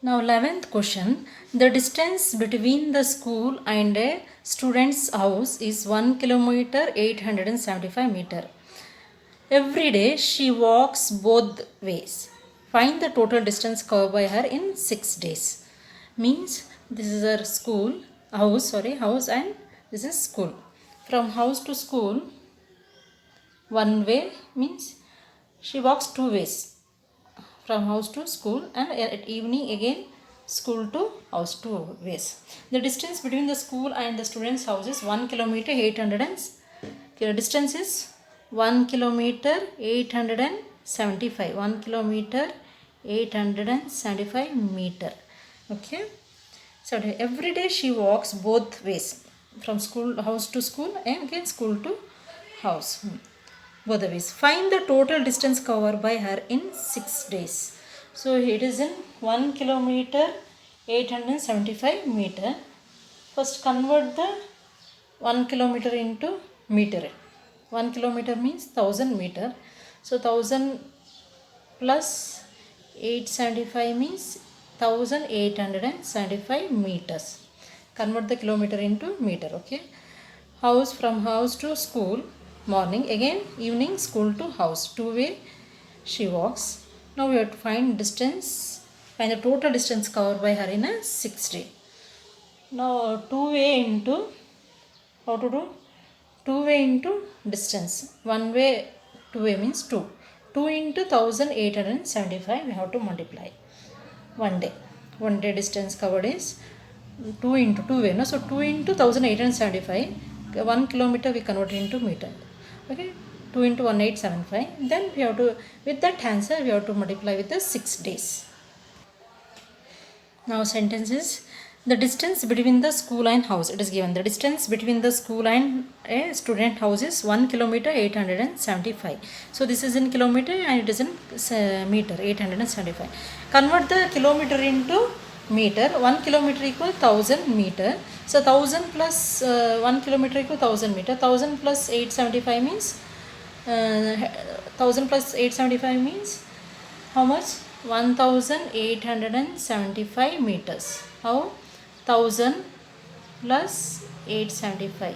Now 11th question. The distance between the school and a student's house is 1 kilometer 875 meter. Every day she walks both ways. Find the total distance covered by her in 6 days. Means this is her house and this is school. From house to school, one way means she walks two ways. From house to school and at evening again school to house two ways. The distance between the school and the student's house is 1 kilometer 800 and distance is 1 kilometer 875 1 kilometer 875 meter. Okay, so every day she walks both ways, from house to school and again school to house. Both the ways. Find the total distance covered by her in 6 days. So it is in 1 kilometer 875 meter. First convert the 1 kilometer into meter. 1 kilometer means 1000 meter. So 1000 plus 875 means 1875 meters. Convert the kilometer into meter. Okay. House, from house to school, morning again evening school to house, two way she walks. Now we have to find the total distance covered by her in a 6 day. Now two way into, how to do? Two way into distance. One way, two way means 2 into 1875 we have to multiply. One day distance covered is 2 into 2 way, no? So 2 into 1875, 1 kilometer we convert into meter. Okay, 2 into 1875. Then we have to, with that answer we have to multiply with the 6 days. Now sentences. The distance between the school and house, it is given. The distance between the school and a student house is 1 kilometer 875. So this is in kilometer and it is in meter, 875. Convert the kilometer into meter. 1 kilometer equal 1000 meter. So 1000 plus 1 kilometer equal 1000 meter. 1000 plus 875 means 1000 plus 875 means how much? 1875 meters. How? 1000 plus 875.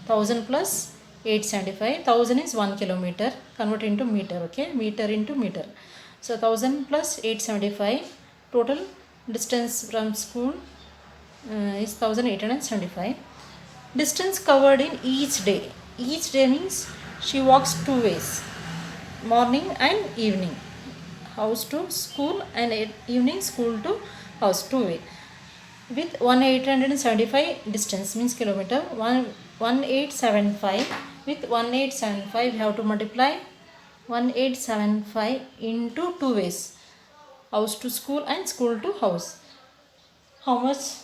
1000 plus 875. 1000 is 1 kilometer. Convert into meter. Okay, meter into meter. So 1000 plus 875. Total distance from school is 1875. Distance covered in each day. Each day means she walks two ways, morning and evening. House to school and evening school to house, two way. With 1875 distance means kilometer, 1875. With 1875 we have to multiply 1875 into two ways, house to school and school to house. How much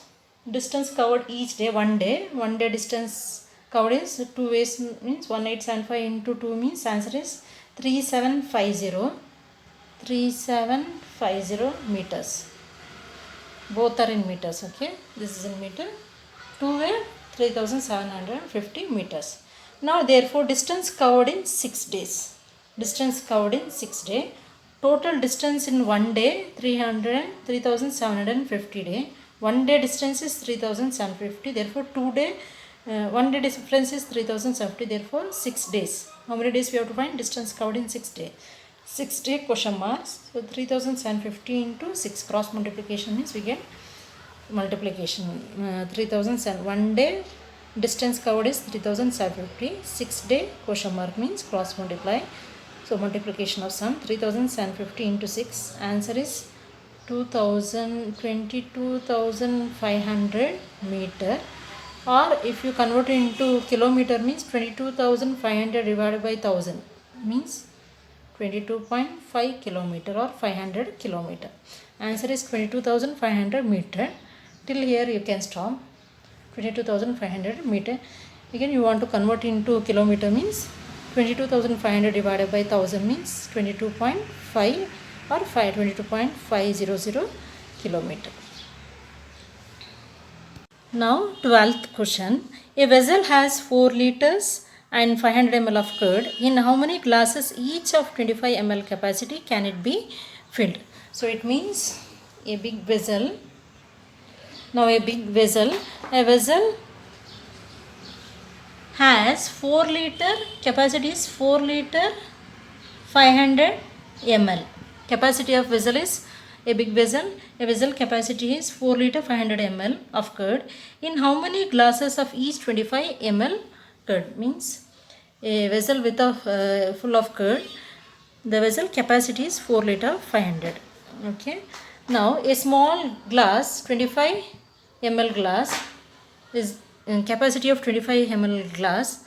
distance covered each day? One day distance covered is two ways means 1875 into 2 means answer is 3750 meters. Both are in meters. Okay, this is in meter. Two way 3750 meters. Now therefore distance covered in 6 days. Distance covered in 6 days. Total distance in one day 3750 day. One day distance is 3750. Therefore 2 day, 1 day difference is 3070. Therefore 6 days. How many days we have to find? Distance covered in 6 days. 6 day question marks. So 3750 into 6, cross multiplication means we get multiplication. 3000. 1 day distance covered is 3750. 6 day question mark means cross multiply. So multiplication of sum, 3750 into 6, answer is 22,500 meter. Or if you convert it into kilometer means 22,500 divided by 1000 means 22.5 kilometer or 500 kilometer. Answer is 22,500 meter. Till here you can stop. 22,500 meter. Again you want to convert into kilometer means 22,500 divided by 1000 means 22.5 or 22.500 kilometer. Now 12th question. A vessel has 4 liters and 500 ml of curd. In how many glasses each of 25 ml capacity can it be filled? So it means a big vessel. Now a vessel has 4 liter, capacity is 4 liter 500 ml. Capacity of vessel is a vessel capacity is 4 liter 500 ml of curd. In how many glasses of each 25 ml curd? Means a vessel with a full of curd, the vessel capacity is 4 liter 500. Okay. Now a small glass 25 ml glass is capacity of 25 ml glass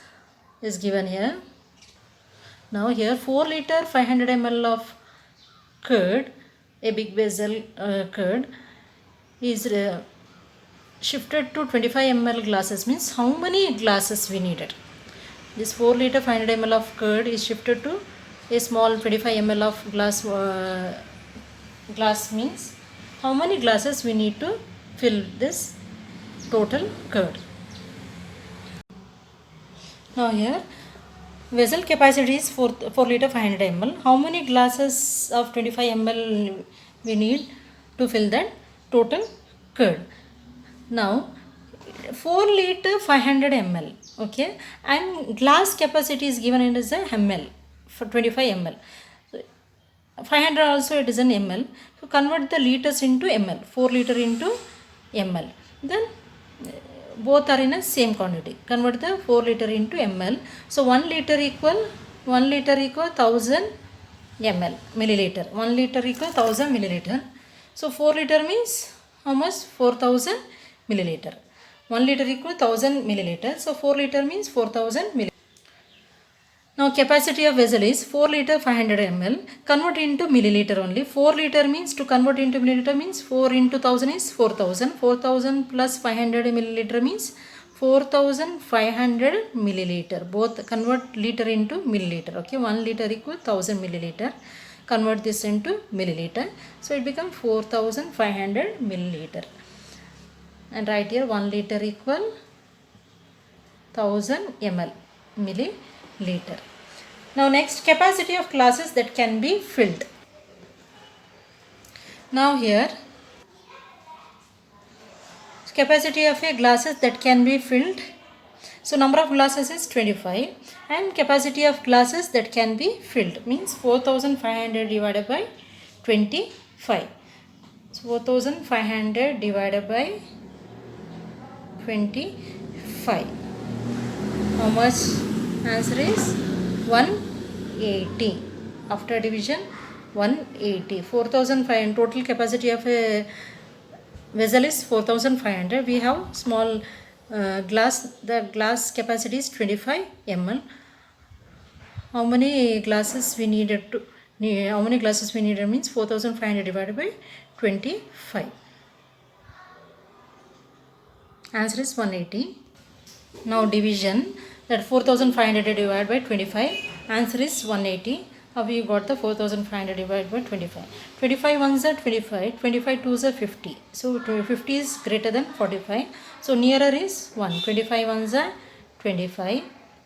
is given here. Now here 4 liter 500 ml of curd, a big vessel curd is shifted to 25 ml glasses, means how many glasses we needed. This 4 liter 500 ml of curd is shifted to a small 25 ml of glass means how many glasses we need to fill this total curd. Now here vessel capacity is 4 liter 500 ml. How many glasses of 25 ml we need to fill that total curd? Now 4 liter 500 ml, okay, and glass capacity is given as a ml for 25 ml. So 500 also it is an ml. So convert the liters into ml. 4 liter into ml. Then both are in a same quantity. Convert the 4 liter into ml. So 1 liter equal 1000 ml milliliter. 1 liter equal 1000 milliliter. So 4 liter means how much? 4000 milliliter. 1 liter equal 1000 milliliter. So 4 liter means 4000 milliliter. Now capacity of vessel is 4 liter 500 ml. Convert into milliliter only. 4 liter means, to convert into milliliter means 4 into 1000 is 4000. 4000 plus 500 milliliter means 4500 milliliter. Both convert liter into milliliter. Okay, 1 liter equal 1000 milliliter. Convert this into milliliter. So it becomes 4500 milliliter. And right here 1 liter equal 1000 ml milliliter. Now next, capacity of glasses that can be filled. Now here capacity of a glasses that can be filled. So number of glasses is 25 and capacity of glasses that can be filled means 4500 divided by 25. So 4500 divided by 25. How much? Answer is 180. After division 180. 4500 total capacity of a vessel is 4500. We have small glass. The glass capacity is 25 ml. How many glasses we needed to? How many glasses we needed means 4500 divided by 25. Answer is 180. Now division, that 4500 divided by 25. Answer is 180. How we got the 4500 divided by 25. 25 ones are 25. 25 twos are 50. So 50 is greater than 45. So nearer is 1. 25 ones are 25.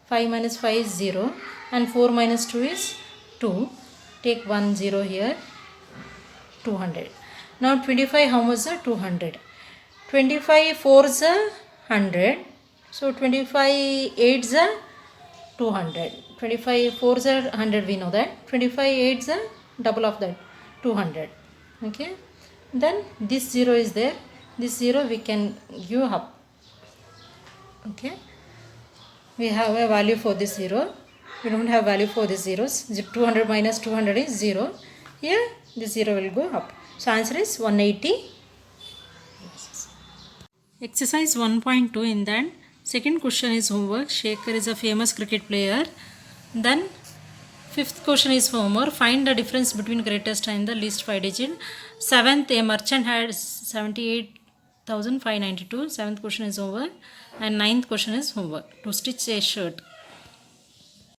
5 minus 5 is 0. And 4 minus 2 is 2. Take 1 0 here. 200. Now 25 how much are 200? 25 4s are 100. So 25 8s are 200. 25 4s are 100, we know that. 25 8s are double of that, 200. Okay. Then this 0 is there. This 0 we can give up. Okay. We have a value for this 0. We don't have value for these zeros. 200 minus 200 is 0. Here this 0 will go up. So answer is 180. Exercise 1.2. In that, second question is homework. Shekhar is a famous cricket player. Then fifth question is homework. Find the difference between greatest and the least 5 digit. Seventh, a merchant had 78,592. Seventh question is homework. And ninth question is homework. To stitch a shirt.